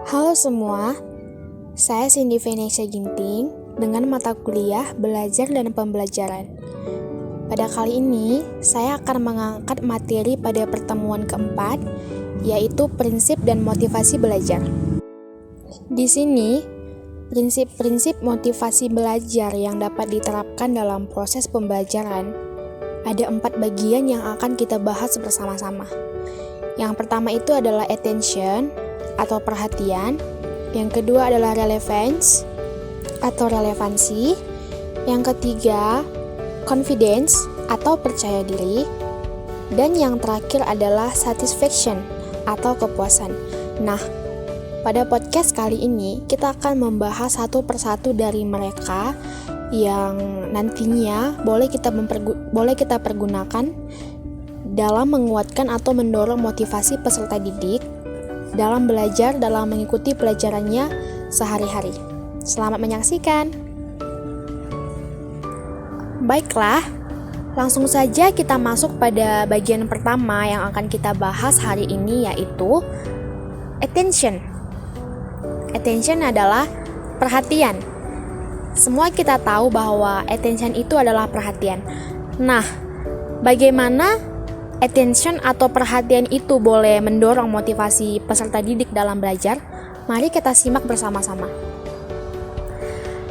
Halo semua, saya Cindy Venesia Ginting dengan mata kuliah Belajar dan Pembelajaran. Pada kali ini, saya akan mengangkat materi pada pertemuan keempat, yaitu prinsip dan motivasi belajar. Di sini, prinsip-prinsip motivasi belajar yang dapat diterapkan dalam proses pembelajaran ada 4 bagian yang akan kita bahas bersama-sama. Yang pertama itu adalah attention atau perhatian, yang kedua adalah relevance atau relevansi, yang ketiga confidence atau percaya diri, dan yang terakhir adalah satisfaction atau kepuasan. Nah, pada podcast kali ini kita akan membahas satu persatu dari mereka yang nantinya boleh kita pergunakan dalam menguatkan atau mendorong motivasi peserta didik dalam belajar dalam mengikuti pelajarannya sehari-hari. Selamat menyaksikan. Baiklah, langsung saja kita masuk pada bagian pertama yang akan kita bahas hari ini, yaitu attention. Attention adalah perhatian. Semua kita tahu bahwa attention itu adalah perhatian. Nah, bagaimana attention atau perhatian itu boleh mendorong motivasi peserta didik dalam belajar? Mari kita simak bersama-sama.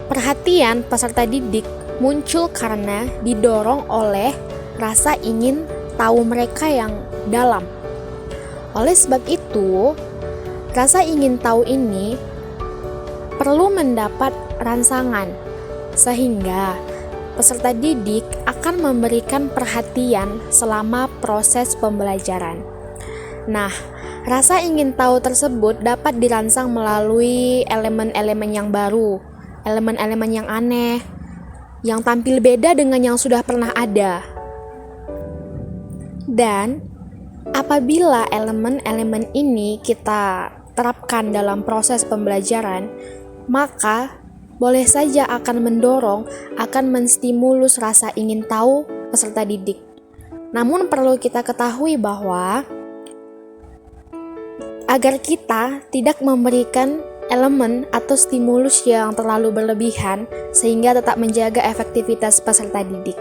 Perhatian peserta didik muncul karena didorong oleh rasa ingin tahu mereka yang dalam. Oleh sebab itu, rasa ingin tahu ini perlu mendapat rangsangan, sehingga peserta didik akan memberikan perhatian selama proses pembelajaran. Nah, rasa ingin tahu tersebut dapat dirangsang melalui elemen-elemen yang baru, elemen-elemen yang aneh, yang tampil beda dengan yang sudah pernah ada. Dan apabila elemen-elemen ini kita terapkan dalam proses pembelajaran, maka boleh saja akan mendorong, akan menstimulus rasa ingin tahu peserta didik. Namun perlu kita ketahui bahwa agar kita tidak memberikan elemen atau stimulus yang terlalu berlebihan sehingga tetap menjaga efektivitas peserta didik.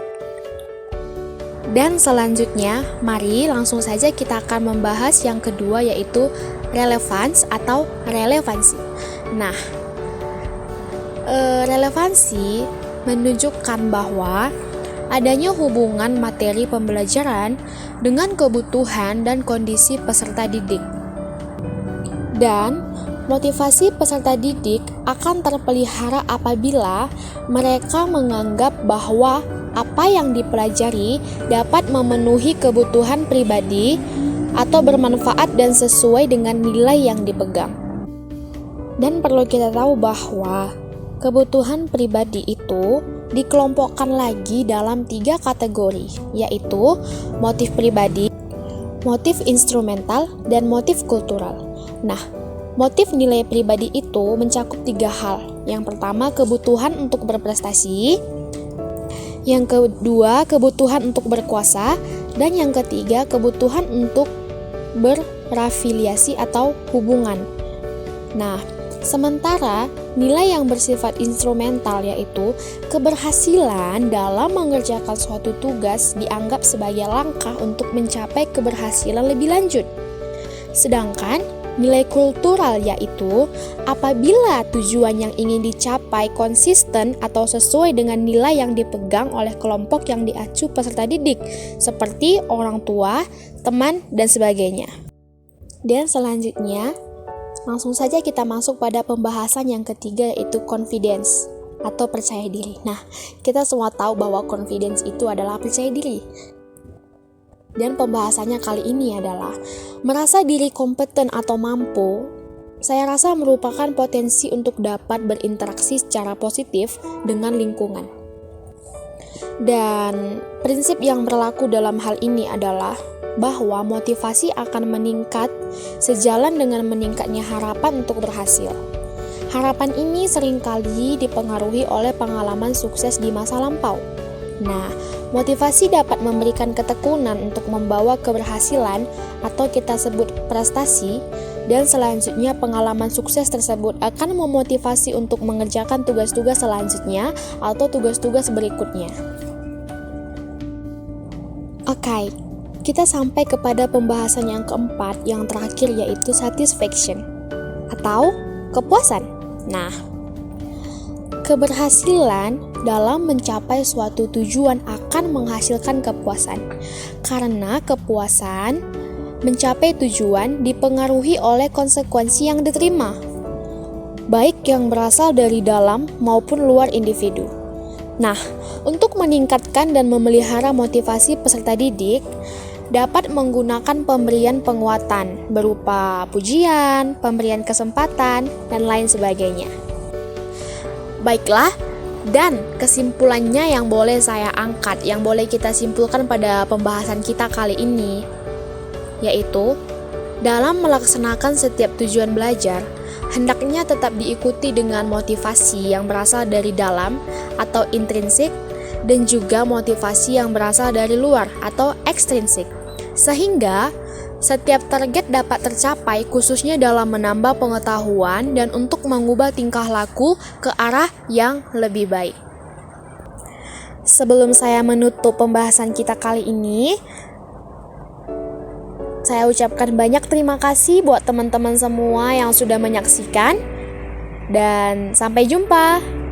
Dan selanjutnya, mari langsung saja kita akan membahas yang kedua, yaitu relevance atau relevansi. Nah, relevansi menunjukkan bahwa adanya hubungan materi pembelajaran dengan kebutuhan dan kondisi peserta didik. Dan motivasi peserta didik akan terpelihara apabila mereka menganggap bahwa apa yang dipelajari dapat memenuhi kebutuhan pribadi atau bermanfaat dan sesuai dengan nilai yang dipegang. Dan perlu kita tahu bahwa kebutuhan pribadi itu dikelompokkan lagi dalam 3 kategori, yaitu motif pribadi, motif instrumental, dan motif kultural. Nah, motif nilai pribadi itu mencakup 3 hal. Yang pertama, kebutuhan untuk berprestasi, yang kedua, kebutuhan untuk berkuasa, dan yang ketiga, kebutuhan untuk berafiliasi atau hubungan. Nah, sementara nilai yang bersifat instrumental, yaitu keberhasilan dalam mengerjakan suatu tugas, dianggap sebagai langkah untuk mencapai keberhasilan lebih lanjut. Sedangkan nilai kultural, yaitu apabila tujuan yang ingin dicapai konsisten atau sesuai dengan nilai yang dipegang oleh kelompok yang diacu peserta didik, seperti orang tua, teman, dan sebagainya. Dan selanjutnya, langsung saja kita masuk pada pembahasan yang ketiga, yaitu confidence atau percaya diri. Nah, kita semua tahu bahwa confidence itu adalah percaya diri. Dan pembahasannya kali ini adalah merasa diri kompeten atau mampu. Saya rasa merupakan potensi untuk dapat berinteraksi secara positif dengan lingkungan. Dan prinsip yang berlaku dalam hal ini adalah bahwa motivasi akan meningkat sejalan dengan meningkatnya harapan untuk berhasil. Harapan ini seringkali dipengaruhi oleh pengalaman sukses di masa lampau. Nah, motivasi dapat memberikan ketekunan untuk membawa keberhasilan atau kita sebut prestasi dan selanjutnya pengalaman sukses tersebut akan memotivasi untuk mengerjakan tugas-tugas selanjutnya atau tugas-tugas berikutnya. Oke, kita sampai kepada pembahasan yang keempat, yang terakhir, yaitu satisfaction atau kepuasan. Nah, keberhasilan dalam mencapai suatu tujuan akan menghasilkan kepuasan, karena kepuasan mencapai tujuan dipengaruhi oleh konsekuensi yang diterima, baik yang berasal dari dalam maupun luar individu. Nah, untuk meningkatkan dan memelihara motivasi peserta didik, dapat menggunakan pemberian penguatan berupa pujian, pemberian kesempatan, dan lain sebagainya. Baiklah, dan kesimpulannya yang boleh saya angkat, yang boleh kita simpulkan pada pembahasan kita kali ini, yaitu dalam melaksanakan setiap tujuan belajar, hendaknya tetap diikuti dengan motivasi yang berasal dari dalam atau intrinsik, dan juga motivasi yang berasal dari luar atau ekstrinsik, sehingga setiap target dapat tercapai, khususnya dalam menambah pengetahuan dan untuk mengubah tingkah laku ke arah yang lebih baik. Sebelum saya menutup pembahasan kita kali ini, saya ucapkan banyak terima kasih buat teman-teman semua yang sudah menyaksikan, dan sampai jumpa.